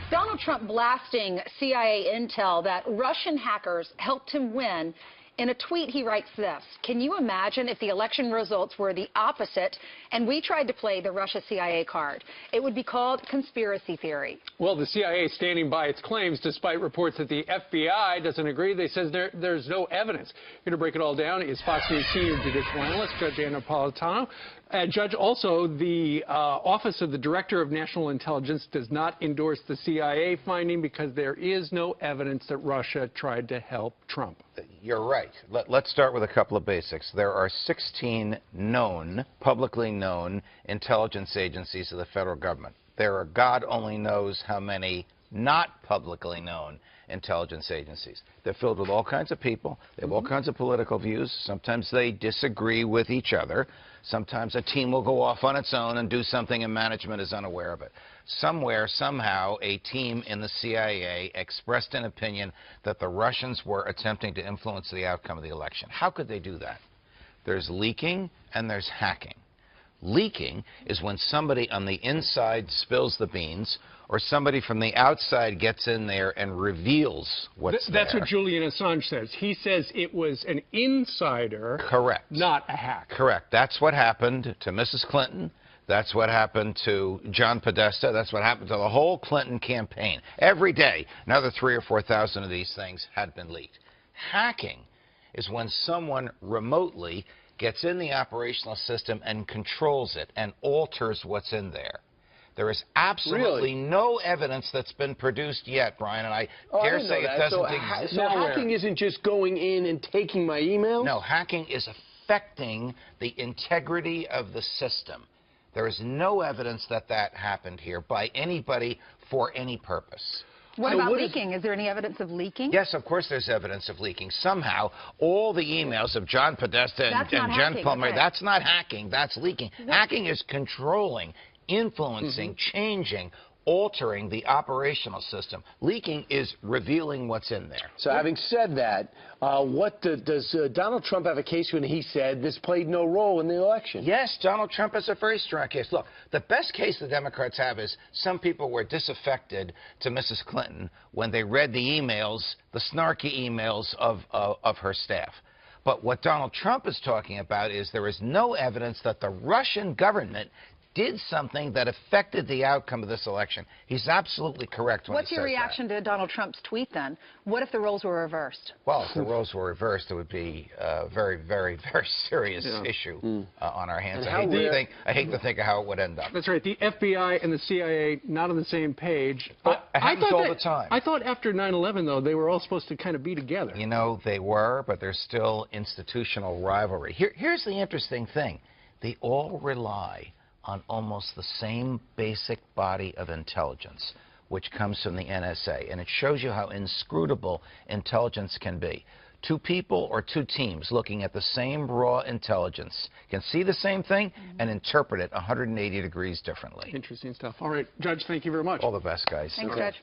Donald Trump blasting CIA intel that Russian hackers helped him win. In a tweet, he writes this: "Can you imagine if the election results were the opposite and we tried to play the Russia-CIA card? It would be called conspiracy theory." Well, the CIA is standing by its claims despite reports that the FBI doesn't agree. They says there's no evidence. Here to break it all down is Fox News senior judicial analyst Judge Ann Napolitano. Judge, also, the Office of the Director of National Intelligence does not endorse the CIA finding because there is no evidence that Russia tried to help Trump. You're right. Let's start with a couple of basics. There are 16 known, publicly known intelligence agencies of the federal government. There are God only knows how many not publicly known intelligence agencies. They're filled with all kinds of people. They have all kinds of political views. Sometimes they disagree with each other. Sometimes a team will go off on its own and do something and management is unaware of it. Somewhere, somehow, a team in the CIA expressed an opinion that the Russians were attempting to influence the outcome of the election. How could they do that? There's leaking and there's hacking. Leaking is when somebody on the inside spills the beans or somebody from the outside gets in there and reveals what's there. That's what Julian Assange says. He says it was an insider. Correct. Not a hack. Correct. That's what happened to Mrs. Clinton. That's what happened to John Podesta. That's what happened to the whole Clinton campaign. Every day, another 3,000 or 4,000 of these things had been leaked. Hacking is when someone remotely gets in the operational system and controls it and alters what's in there. There is absolutely no evidence that's been produced yet, Brian, and I dare say it doesn't exist. So hacking isn't just going in and taking my emails? No, hacking is affecting the integrity of the system. There is no evidence that that happened here by anybody for any purpose. What about leaking? Is there any evidence of leaking? Yes, of course there's evidence of leaking. Somehow, all the emails of John Podesta and Jen Palmer, that's not hacking, that's leaking. Hacking is controlling, influencing, changing, altering the operational system. Leaking is revealing what's in there. So having said that, does Donald Trump have a case when he said this played no role in the election? Yes, Donald Trump has a very strong case. Look, the best case the Democrats have is some people were disaffected to Mrs. Clinton when they read the emails, the snarky emails of her staff. But what Donald Trump is talking about is there is no evidence that the Russian government did something that affected the outcome of this election. He's absolutely correct when he says that. What's your reaction to Donald Trump's tweet, then? What if the roles were reversed? Well, if the roles were reversed, it would be a very, very, very serious issue on our hands. I hate to think of how it would end up. That's right. The FBI and the CIA not on the same page. It happens all the time. I thought after 9/11, though, they were all supposed to kind of be together. You know, they were, but there's still institutional rivalry. Here's the interesting thing. They all rely on almost the same basic body of intelligence, which comes from the NSA. And it shows you how inscrutable intelligence can be. Two people or two teams looking at the same raw intelligence can see the same thing and interpret it 180 degrees differently. Interesting stuff. All right, Judge, thank you very much. All the best, guys. Thanks, Judge.